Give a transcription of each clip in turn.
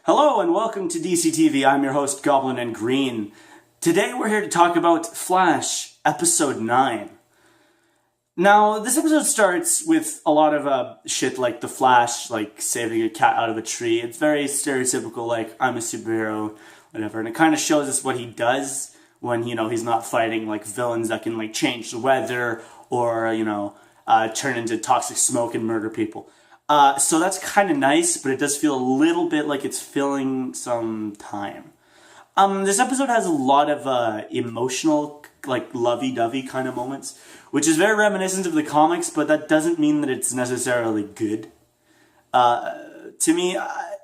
Hello and welcome to DCTV. I'm your host, Goblin and Green. Today we're here to talk about Flash, Episode 9. Now, this episode starts with a lot of shit like the Flash, like saving a cat out of a tree. It's very stereotypical, like, I'm a superhero, whatever. And it kind of shows us what he does when, he's not fighting, like, villains that can, like, change the weather or, turn into toxic smoke and murder people. So that's kind of nice, but it does feel a little bit like it's filling some time. This episode has a lot of emotional, like, lovey-dovey kind of moments, which is very reminiscent of the comics, but that doesn't mean that it's necessarily good. To me,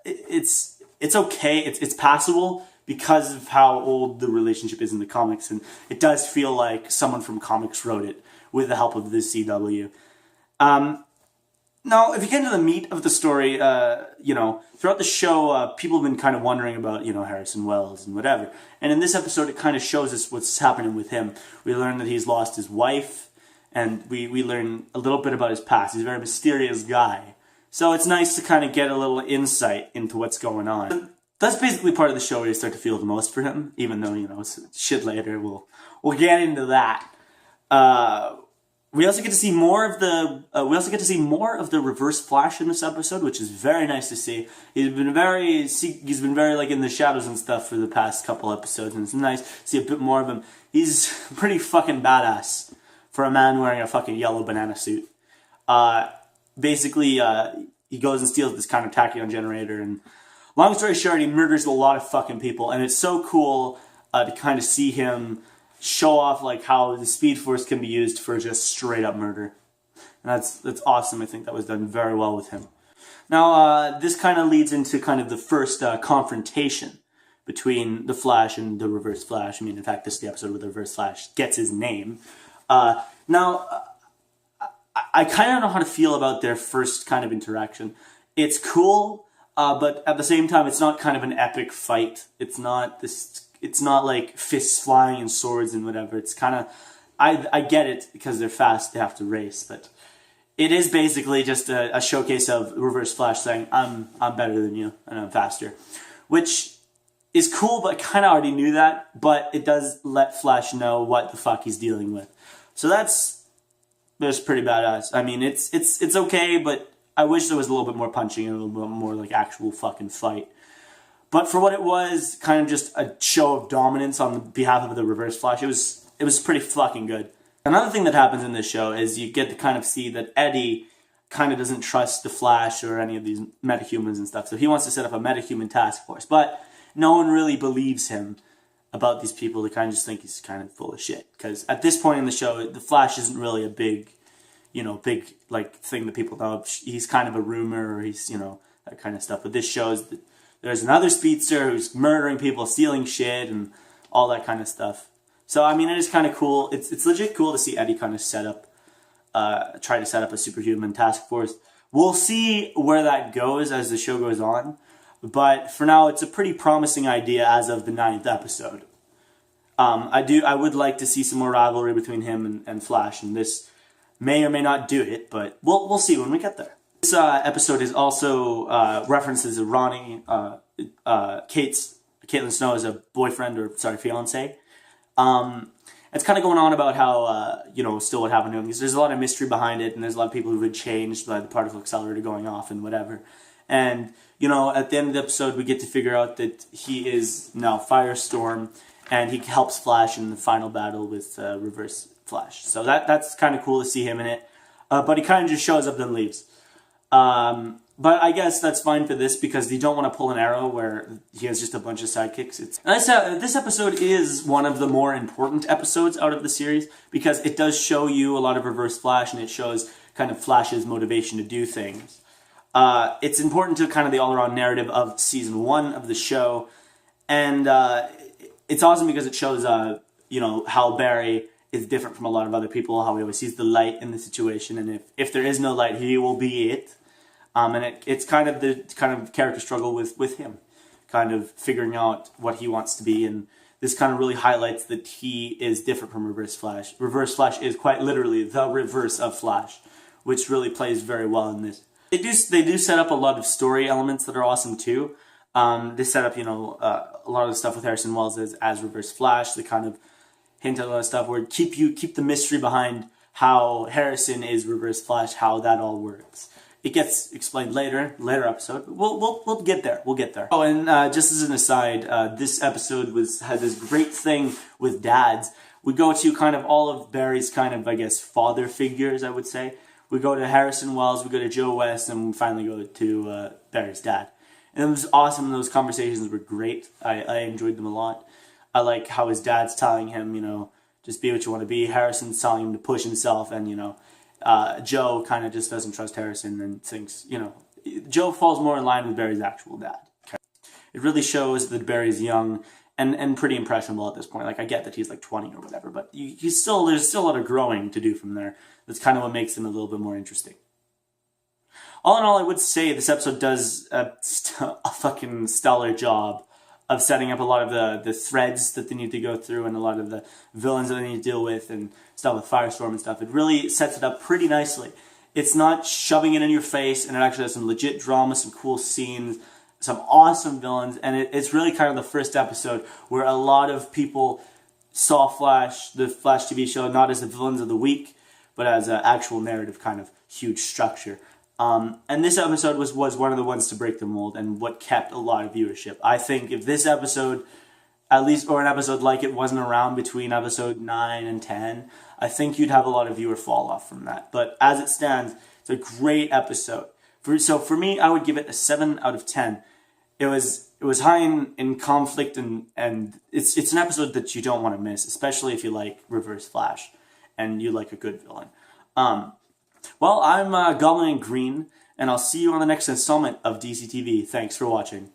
it's okay, it's passable because of how old the relationship is in the comics, and it does feel like someone from comics wrote it with the help of the CW. Now, if you get into the meat of the story, throughout the show, people have been kind of wondering about, Harrison Wells and whatever. And in this episode, it kind of shows us what's happening with him. We learn that he's lost his wife, and we learn a little bit about his past. He's a very mysterious guy. So it's nice to kind of get a little insight into what's going on. That's basically part of the show where you start to feel the most for him, even though, it's shit later. We'll get into that. We also get to see more of the Reverse Flash in this episode, which is very nice to see. He's been very like in the shadows and stuff for the past couple episodes, and it's nice to see a bit more of him. He's pretty fucking badass for a man wearing a fucking yellow banana suit. Basically, he goes and steals this kind of tachyon generator, and long story short, he murders a lot of fucking people, and it's so cool to kind of see him show off like how the Speed Force can be used for just straight up murder. And that's awesome. I think that was done very well with him. Now, this kind of leads into kind of the first confrontation between the Flash and the Reverse Flash. I mean, in fact, this is the episode where the Reverse Flash gets his name. I kind of know how to feel about their first kind of interaction. It's cool, but at the same time, it's not kind of an epic fight. It's not like fists flying and swords and whatever. It's kind of, I get it because they're fast, they have to race, but it is basically just a showcase of Reverse Flash saying, I'm better than you and I'm faster, which is cool, but I kind of already knew that, but it does let Flash know what the fuck he's dealing with. So that's pretty badass. I mean, it's okay, but I wish there was a little bit more punching and a little bit more like actual fucking fight. But for what it was, kind of just a show of dominance on behalf of the Reverse Flash, it was pretty fucking good. Another thing that happens in this show is you get to kind of see that Eddie kind of doesn't trust the Flash or any of these metahumans and stuff. So he wants to set up a metahuman task force. But no one really believes him about these people. They kind of just think he's kind of full of shit. Because at this point in the show, the Flash isn't really a big like thing that people know. He's kind of a rumor, or he's, that kind of stuff. But this shows that there's another speedster who's murdering people, stealing shit, and all that kind of stuff. So, I mean, it is kind of cool. It's legit cool to see Eddie kind of try to set up a superhuman task force. We'll see where that goes as the show goes on. But for now, it's a pretty promising idea as of the 9th episode. I would like to see some more rivalry between him and Flash, and this may or may not do it, but we'll see when we get there. This episode is also references Ronnie, Caitlin Snow as a boyfriend, fiance. It's kind of going on about how, still what happened to him. Because there's a lot of mystery behind it, and there's a lot of people who had changed by the particle accelerator going off and whatever. And, at the end of the episode, we get to figure out that he is now Firestorm, and he helps Flash in the final battle with Reverse Flash. So that's kind of cool to see him in it. But he kind of just shows up and leaves. But I guess that's fine for this because you don't want to pull an Arrow where he has just a bunch of sidekicks. This episode is one of the more important episodes out of the series because it does show you a lot of Reverse Flash, and it shows kind of Flash's motivation to do things. It's important to kind of the all-around narrative of season 1 of the show, and it's awesome because it shows how Barry is different from a lot of other people, how he always sees the light in the situation, and if there is no light, he will be it. And it's kind of the character struggle with him, kind of figuring out what he wants to be, and this kind of really highlights that he is different from Reverse Flash. Reverse Flash is quite literally the reverse of Flash, which really plays very well in this. They do set up a lot of story elements that are awesome too. They set up, a lot of the stuff with Harrison Wells as Reverse Flash. They kind of hint at a lot of stuff where keep the mystery behind how Harrison is Reverse Flash, how that all works. It gets explained later episode. We'll get there. We'll get there. Oh, and just as an aside, this episode had this great thing with dads. We go to kind of all of Barry's kind of, I guess, father figures, I would say. We go to Harrison Wells, we go to Joe West, and we finally go to Barry's dad. And it was awesome. Those conversations were great. I enjoyed them a lot. I like how his dad's telling him, just be what you want to be. Harrison's telling him to push himself, and, Joe kind of just doesn't trust Harrison and thinks, Joe falls more in line with Barry's actual dad. It really shows that Barry's young and pretty impressionable at this point. Like, I get that he's like 20 or whatever, but there's still a lot of growing to do from there. That's kind of what makes him a little bit more interesting. All in all, I would say this episode does a fucking stellar job of setting up a lot of the threads that they need to go through and a lot of the villains that they need to deal with and stuff with Firestorm and stuff. It really sets it up pretty nicely. It's not shoving it in your face, and it actually has some legit drama, some cool scenes, some awesome villains, and it's really kind of the first episode where a lot of people saw Flash, the Flash TV show, not as the villains of the week, but as an actual narrative kind of huge structure. And this episode was one of the ones to break the mold and what kept a lot of viewership. I think if this episode, at least, or an episode like it, wasn't around between episode 9 and 10, I think you'd have a lot of viewer fall off from that. But as it stands, it's a great episode. So for me, I would give it a 7 out of 10. It was high in conflict, and it's an episode that you don't want to miss, especially if you like Reverse Flash and you like a good villain. Well, I'm Goblin and Green, and I'll see you on the next installment of DCTV. Thanks for watching.